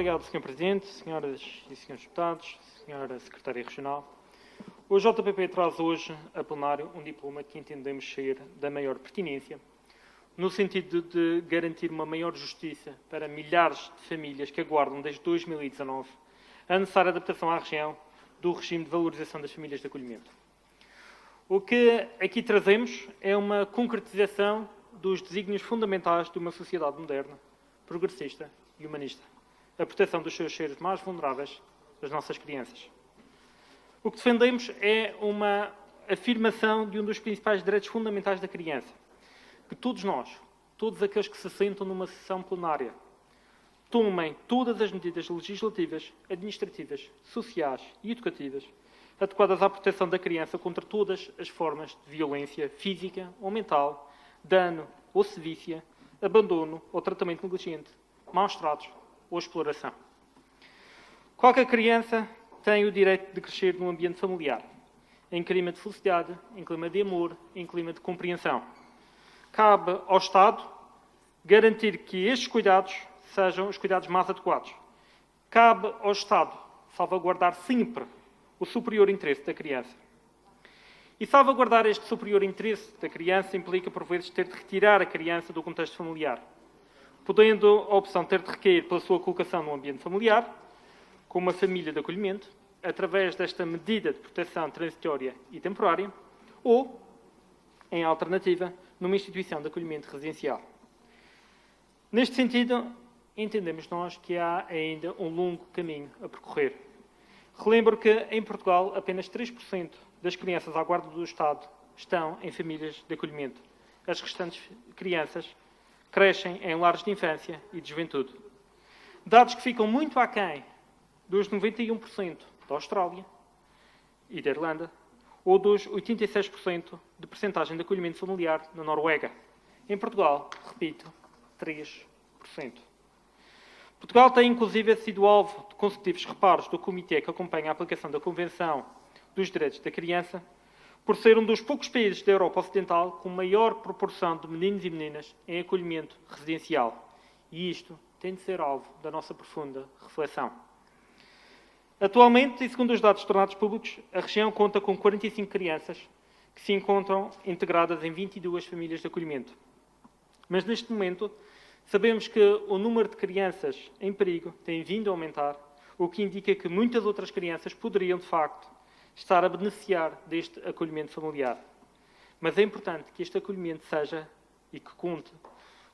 obrigado, Sr. Presidente, senhoras e senhores deputados, Sra. Secretária Regional. O JPP traz hoje a plenário um diploma que entendemos ser da maior pertinência, no sentido de garantir uma maior justiça para milhares de famílias que aguardam desde 2019 a necessária adaptação à região do regime de valorização das famílias de acolhimento. O que aqui trazemos é uma concretização dos desígnios fundamentais de uma sociedade moderna, progressista e humanista. A proteção dos seus seres mais vulneráveis, das nossas crianças. O que defendemos é uma afirmação de um dos principais direitos fundamentais da criança, que todos nós, todos aqueles que se sentam numa sessão plenária, tomem todas as medidas legislativas, administrativas, sociais e educativas adequadas à proteção da criança contra todas as formas de violência física ou mental, dano ou sevícia, abandono ou tratamento negligente, maus tratos ou exploração. Qualquer criança tem o direito de crescer num ambiente familiar, em clima de felicidade, em clima de amor, em clima de compreensão. Cabe ao Estado garantir que estes cuidados sejam os cuidados mais adequados. Cabe ao Estado salvaguardar sempre o superior interesse da criança. E salvaguardar este superior interesse da criança implica, por vezes, ter de retirar a criança do contexto familiar, podendo a opção ter de recair pela sua colocação no ambiente familiar, com uma família de acolhimento, através desta medida de proteção transitória e temporária, ou, em alternativa, numa instituição de acolhimento residencial. Neste sentido, entendemos nós que há ainda um longo caminho a percorrer. Relembro que, em Portugal, apenas 3% das crianças à guarda do Estado estão em famílias de acolhimento. As restantes crianças crescem em lares de infância e de juventude. Dados que ficam muito aquém dos 91% da Austrália e da Irlanda, ou dos 86% de percentagem de acolhimento familiar na Noruega. Em Portugal, repito, 3%. Portugal tem, inclusive, sido alvo de consecutivos reparos do Comitê que acompanha a aplicação da Convenção dos Direitos da Criança, por ser um dos poucos países da Europa Ocidental com maior proporção de meninos e meninas em acolhimento residencial. E isto tem de ser alvo da nossa profunda reflexão. Atualmente, e segundo os dados tornados públicos, a região conta com 45 crianças que se encontram integradas em 22 famílias de acolhimento. Mas, neste momento, sabemos que o número de crianças em perigo tem vindo a aumentar, o que indica que muitas outras crianças poderiam, de facto, estar a beneficiar deste acolhimento familiar. Mas é importante que este acolhimento seja e que conte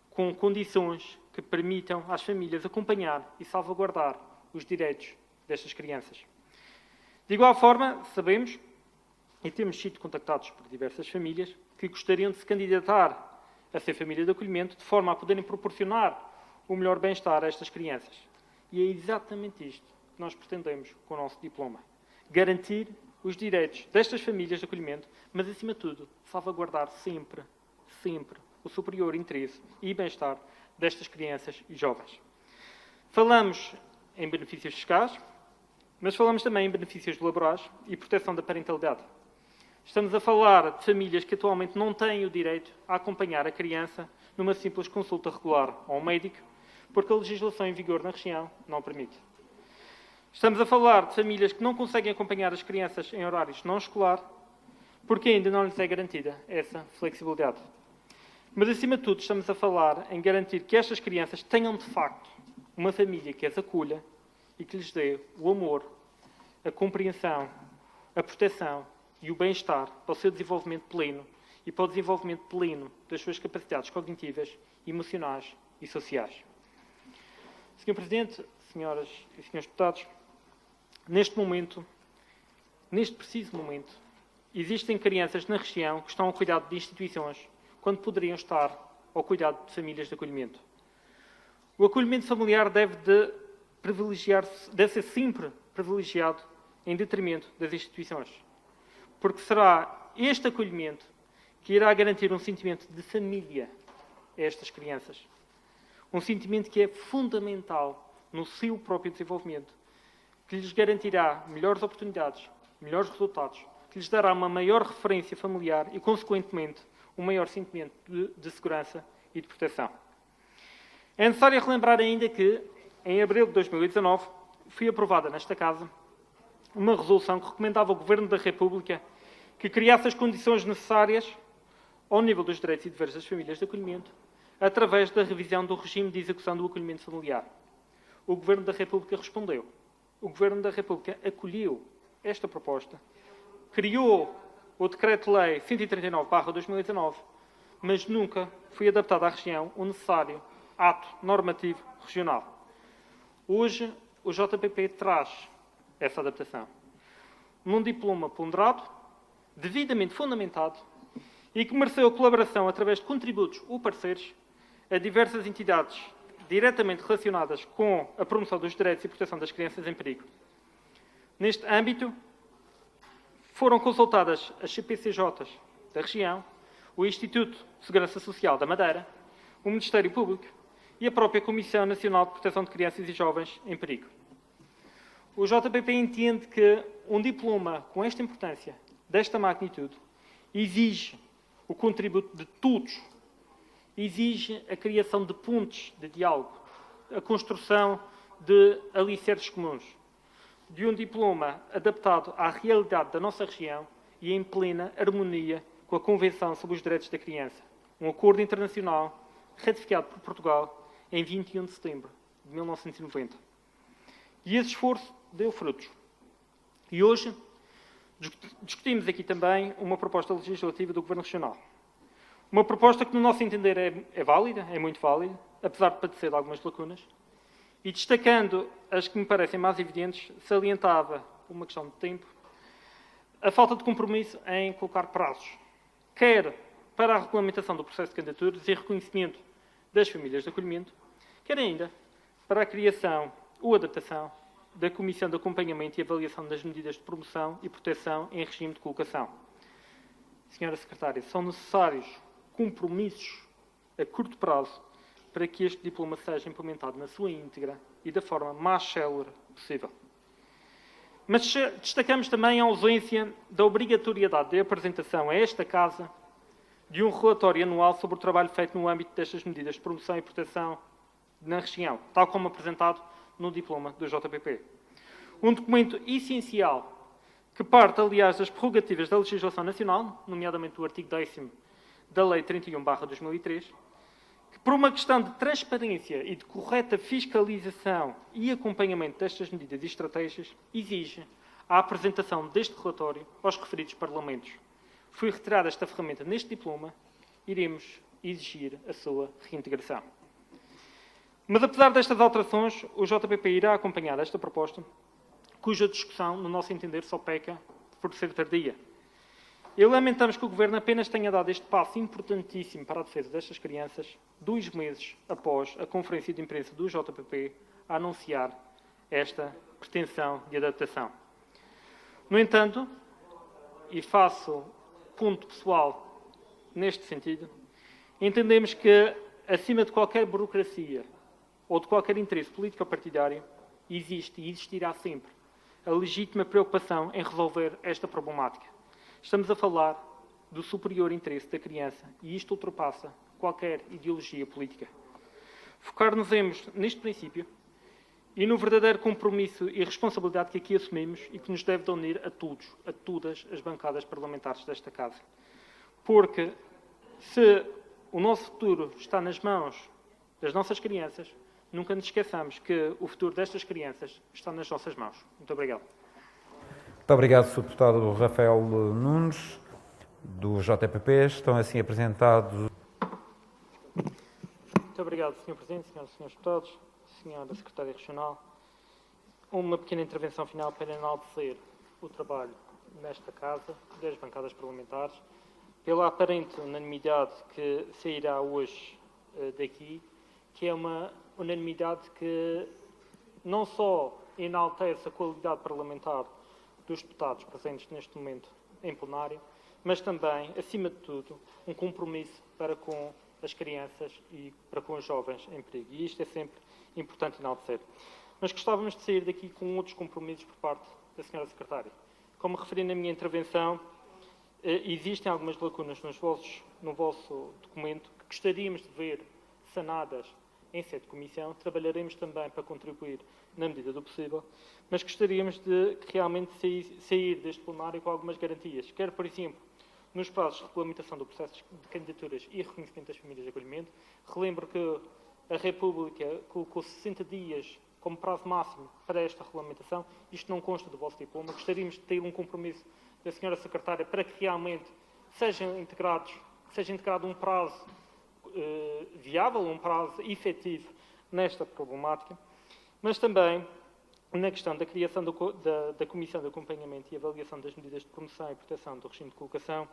com condições que permitam às famílias acompanhar e salvaguardar os direitos destas crianças. De igual forma, sabemos, e temos sido contactados por diversas famílias, que gostariam de se candidatar a ser família de acolhimento, de forma a poderem proporcionar o melhor bem-estar a estas crianças. E é exatamente isto que nós pretendemos com o nosso diploma. Garantir os direitos destas famílias de acolhimento, mas, acima de tudo, salvaguardar sempre, sempre o superior interesse e bem-estar destas crianças e jovens. Falamos em benefícios fiscais, mas falamos também em benefícios laborais e proteção da parentalidade. Estamos a falar de famílias que atualmente não têm o direito a acompanhar a criança numa simples consulta regular ao médico, porque a legislação em vigor na região não permite. Estamos a falar de famílias que não conseguem acompanhar as crianças em horários não escolar, porque ainda não lhes é garantida essa flexibilidade. Mas, acima de tudo, estamos a falar em garantir que estas crianças tenham, de facto, uma família que as acolha e que lhes dê o amor, a compreensão, a proteção e o bem-estar para o seu desenvolvimento pleno e para o desenvolvimento pleno das suas capacidades cognitivas, emocionais e sociais. Sr. Presidente, senhoras e senhores deputados, neste preciso momento, existem crianças na região que estão ao cuidado de instituições quando poderiam estar ao cuidado de famílias de acolhimento. O acolhimento familiar deve ser sempre privilegiado em detrimento das instituições, porque será este acolhimento que irá garantir um sentimento de família a estas crianças. Um sentimento que é fundamental no seu próprio desenvolvimento, que lhes garantirá melhores oportunidades, melhores resultados, que lhes dará uma maior referência familiar e, consequentemente, um maior sentimento de segurança e de proteção. É necessário relembrar ainda que em abril de 2019, foi aprovada nesta Casa uma resolução que recomendava ao Governo da República que criasse as condições necessárias ao nível dos direitos e deveres das famílias de acolhimento, através da revisão do regime de execução do acolhimento familiar. O Governo da República respondeu. O Governo da República acolheu esta proposta, criou o Decreto-Lei 139/2019, mas nunca foi adaptado à região o necessário ato normativo regional. Hoje, o JPP traz essa adaptação num diploma ponderado, devidamente fundamentado e que mereceu a colaboração através de contributos ou parceiros a diversas entidades diretamente relacionadas com a promoção dos direitos e proteção das crianças em perigo. Neste âmbito, foram consultadas as CPCJs da região, o Instituto de Segurança Social da Madeira, o Ministério Público e a própria Comissão Nacional de Proteção de Crianças e Jovens em Perigo. O JPP entende que um diploma com esta importância, desta magnitude, exige o contributo de todos, exige a criação de pontes de diálogo, a construção de alicerces comuns, de um diploma adaptado à realidade da nossa região e em plena harmonia com a Convenção sobre os Direitos da Criança, um acordo internacional ratificado por Portugal em 21 de setembro de 1990. E esse esforço deu frutos. E hoje discutimos aqui também uma proposta legislativa do Governo Regional. Uma proposta que, no nosso entender, é válida, é muito válida, apesar de padecer de algumas lacunas, e destacando as que me parecem mais evidentes, salientava, por uma questão de tempo, a falta de compromisso em colocar prazos, quer para a regulamentação do processo de candidaturas e reconhecimento das famílias de acolhimento, quer ainda para a criação ou adaptação da Comissão de Acompanhamento e Avaliação das Medidas de Promoção e Proteção em regime de colocação. Senhora Secretária, são necessários compromissos a curto prazo para que este diploma seja implementado na sua íntegra e da forma mais célere possível. Mas destacamos também a ausência da obrigatoriedade de apresentação a esta Casa de um relatório anual sobre o trabalho feito no âmbito destas medidas de promoção e proteção na região, tal como apresentado no diploma do JPP. Um documento essencial que parte, aliás, das prerrogativas da legislação nacional, nomeadamente do artigo 10º da Lei 31/2003, que, por uma questão de transparência e de correta fiscalização e acompanhamento destas medidas e estratégias, exige a apresentação deste relatório aos referidos Parlamentos. Foi retirada esta ferramenta neste diploma, iremos exigir a sua reintegração. Mas, apesar destas alterações, o JPP irá acompanhar esta proposta, cuja discussão, no nosso entender, só peca por ser tardia. E lamentamos que o Governo apenas tenha dado este passo importantíssimo para a defesa destas crianças 2 meses após a conferência de imprensa do JPP a anunciar esta pretensão de adaptação. No entanto, e faço ponto pessoal neste sentido, entendemos que, acima de qualquer burocracia ou de qualquer interesse político ou partidário, existe e existirá sempre a legítima preocupação em resolver esta problemática. Estamos a falar do superior interesse da criança e isto ultrapassa qualquer ideologia política. Focar-nos-emos neste princípio e no verdadeiro compromisso e responsabilidade que aqui assumimos e que nos deve de unir a todos, a todas as bancadas parlamentares desta Casa. Porque se o nosso futuro está nas mãos das nossas crianças, nunca nos esqueçamos que o futuro destas crianças está nas nossas mãos. Muito obrigado. Muito obrigado, Sr. Deputado Rafael Nunes, do JPP. Estão assim apresentados. Muito obrigado, Sr. Presidente, Srs. e Srs. Deputados, Sra. Secretária Regional. Uma pequena intervenção final para enaltecer o trabalho nesta Casa, das bancadas parlamentares, pela aparente unanimidade que sairá hoje daqui, que é uma unanimidade que não só enaltece a qualidade parlamentar dos deputados presentes neste momento em plenário, mas também, acima de tudo, um compromisso para com as crianças e para com os jovens em perigo. E isto é sempre importante enaltecer. Mas gostávamos de sair daqui com outros compromissos por parte da Sra. Secretária. Como referi na minha intervenção, existem algumas lacunas no vosso documento que gostaríamos de ver sanadas em sede de comissão. Trabalharemos também para contribuir na medida do possível, mas gostaríamos de realmente sair deste plenário com algumas garantias, quer, por exemplo, nos prazos de regulamentação do processo de candidaturas e reconhecimento das famílias de acolhimento. Relembro que a República colocou 60 dias como prazo máximo para esta regulamentação. Isto não consta do vosso diploma. Gostaríamos de ter um compromisso da Sra. Secretária para que realmente seja integrado um prazo viável, um prazo efetivo nesta problemática, mas também na questão da criação da Comissão de Acompanhamento e Avaliação das Medidas de Promoção e Proteção do Regime de Colocação,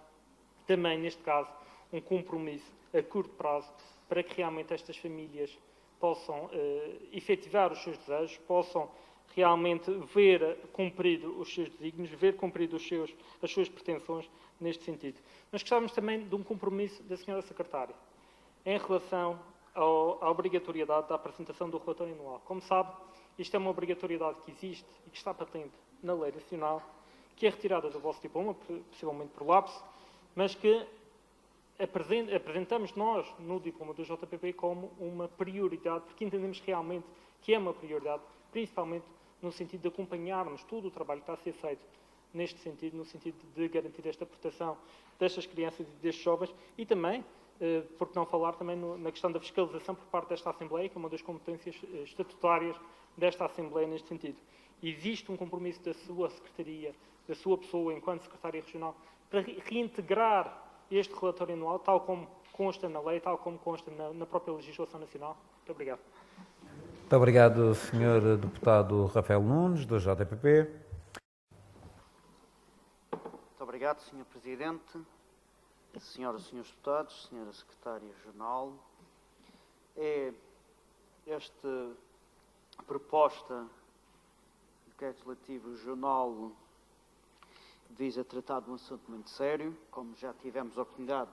também, neste caso, um compromisso a curto prazo para que realmente estas famílias possam efetivar os seus desejos, possam realmente ver cumprido os seus desígnios, ver cumprido as suas pretensões neste sentido. Nós gostávamos também de um compromisso da Sra. Secretária em relação à obrigatoriedade da apresentação do relatório anual. Como sabe, isto é uma obrigatoriedade que existe e que está patente na Lei Nacional, que é retirada do vosso diploma, possivelmente por lapso, mas que apresentamos nós no diploma do JPP como uma prioridade, porque entendemos realmente que é uma prioridade, principalmente no sentido de acompanharmos todo o trabalho que está a ser feito neste sentido, no sentido de garantir esta proteção destas crianças e destes jovens e também, por que não falar também na questão da fiscalização por parte desta Assembleia, que é uma das competências estatutárias desta Assembleia neste sentido. Existe um compromisso da sua Secretaria, da sua pessoa, enquanto Secretária Regional, para reintegrar este relatório anual, tal como consta na lei, tal como consta na própria legislação nacional. Muito obrigado. Muito obrigado, Sr. Deputado Rafael Nunes, do JPP. Muito obrigado, Sr. Presidente, Senhoras e Srs. Deputados, Sra. Secretária Regional. Esta proposta de decreto legislativo regional visa tratar de um assunto muito sério, como já tivemos a oportunidade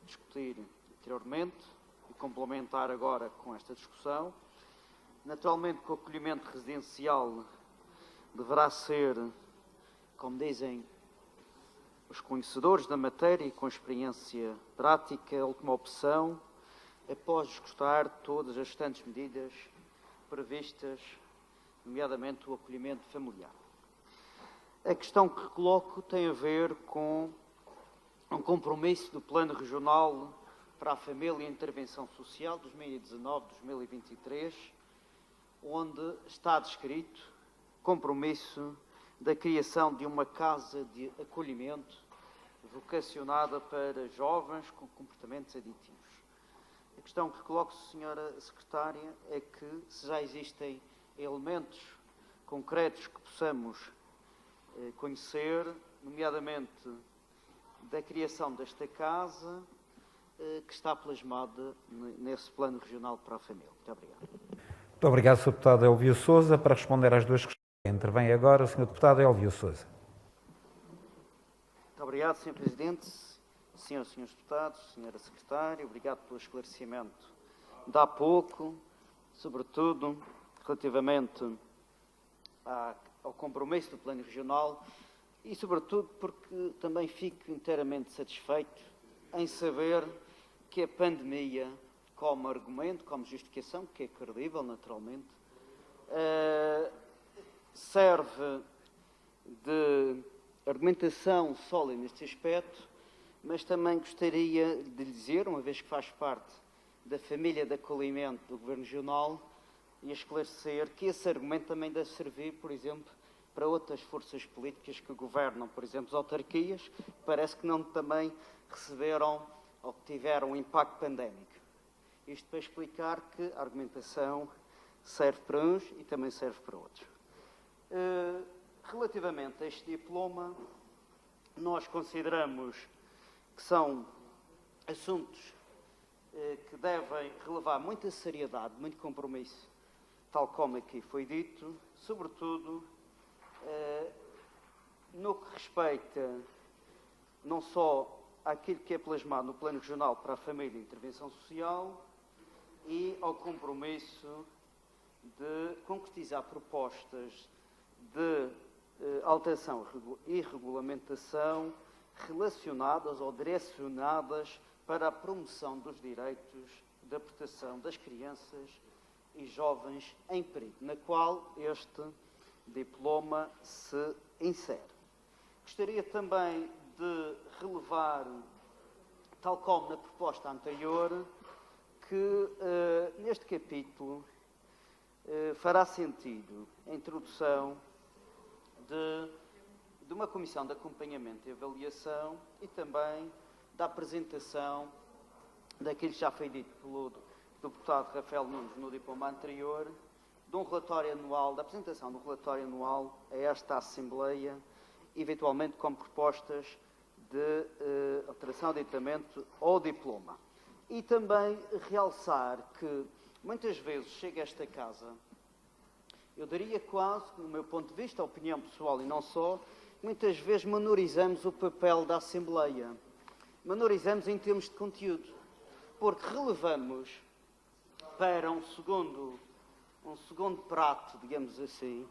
de discutir anteriormente e complementar agora com esta discussão. Naturalmente que o acolhimento residencial deverá ser, como dizem os conhecedores da matéria e com experiência prática, a última opção, após esgotar todas as restantes medidas previstas, nomeadamente o acolhimento familiar. A questão que coloco tem a ver com um compromisso do Plano Regional para a Família e a Intervenção Social 2019-2023, onde está descrito compromisso da criação de uma casa de acolhimento vocacionada para jovens com comportamentos aditivos. A questão que coloco, Sra. Secretária, é que se já existem elementos concretos que possamos conhecer, nomeadamente da criação desta casa, que está plasmada nesse Plano Regional para a Família. Muito obrigado. Muito obrigado, Sr. Deputado Elvio Sousa. Para responder às duas questões, intervém agora o Sr. Deputado Elvio Sousa. Muito obrigado, Sr. Presidente, Senhoras e Srs. Deputados, Sra. Secretária, obrigado pelo esclarecimento de há pouco, sobretudo relativamente ao compromisso do Plano Regional e, sobretudo, porque também fico inteiramente satisfeito em saber que a pandemia, como argumento, como justificação, que é credível, naturalmente, serve de argumentação sólida neste aspecto, mas também gostaria de lhe dizer, uma vez que faz parte da família de acolhimento do Governo Regional, e esclarecer que esse argumento também deve servir, por exemplo, para outras forças políticas que governam, por exemplo, as autarquias, parece que não também receberam ou que tiveram um impacto pandémico. Isto para explicar que a argumentação serve para uns e também serve para outros. Relativamente a este diploma, nós consideramos que são assuntos que devem relevar muita seriedade, muito compromisso, tal como aqui foi dito, sobretudo no que respeita não só àquilo que é plasmado no Plano Regional para a Família e a Intervenção Social e ao compromisso de concretizar propostas de alteração e regulamentação relacionadas ou direcionadas para a promoção dos direitos da proteção das crianças e jovens em perigo, na qual este diploma se insere. Gostaria também de relevar, tal como na proposta anterior, que neste capítulo fará sentido a introdução de uma comissão de acompanhamento e avaliação e também da apresentação daquilo que já foi dito pelo deputado Rafael Nunes no diploma anterior, de um relatório anual, da apresentação de um relatório anual a esta Assembleia, eventualmente com propostas de alteração de aditamento ao diploma. E também realçar que muitas vezes chega a esta casa, eu diria quase, no meu ponto de vista, a opinião pessoal e não só, muitas vezes menorizamos o papel da Assembleia. Menorizamos em termos de conteúdo, porque relevamos para um segundo prato, digamos assim,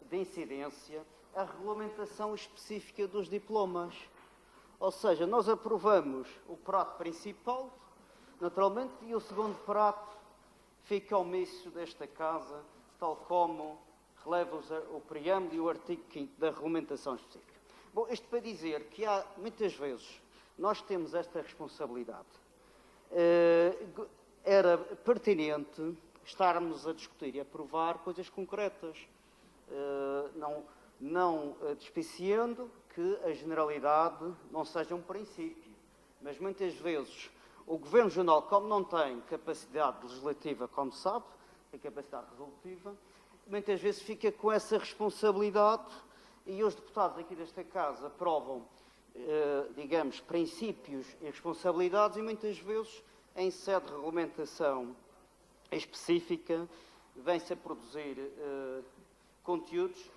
de incidência, a regulamentação específica dos diplomas. Ou seja, nós aprovamos o prato principal, naturalmente, e o segundo prato fica omisso desta casa, tal como releva o preâmbulo e o artigo 5º da regulamentação específica. Bom, isto para dizer que há, muitas vezes, nós temos esta responsabilidade. Era pertinente estarmos a discutir e aprovar coisas concretas, não despiciando que a generalidade não seja um princípio, mas muitas vezes o Governo Regional, como não tem capacidade legislativa, como sabe, tem capacidade resolutiva, muitas vezes fica com essa responsabilidade e os deputados aqui desta Casa aprovam, digamos, princípios e responsabilidades e muitas vezes, em sede de regulamentação específica, vem-se a produzir conteúdos,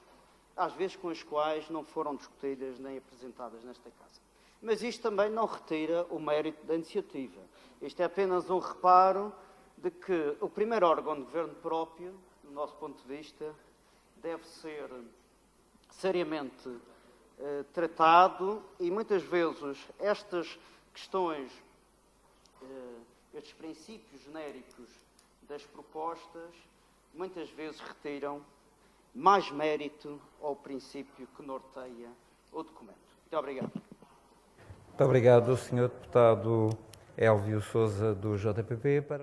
às vezes com os quais não foram discutidas nem apresentadas nesta Casa. Mas isto também não retira o mérito da iniciativa. Isto é apenas um reparo de que o primeiro órgão de governo próprio, do nosso ponto de vista, deve ser seriamente tratado e muitas vezes estas questões, estes princípios genéricos das propostas, muitas vezes retiram mais mérito ao princípio que norteia o documento. Muito obrigado. Muito obrigado, Sr. Deputado Elvio Sousa, do JPP.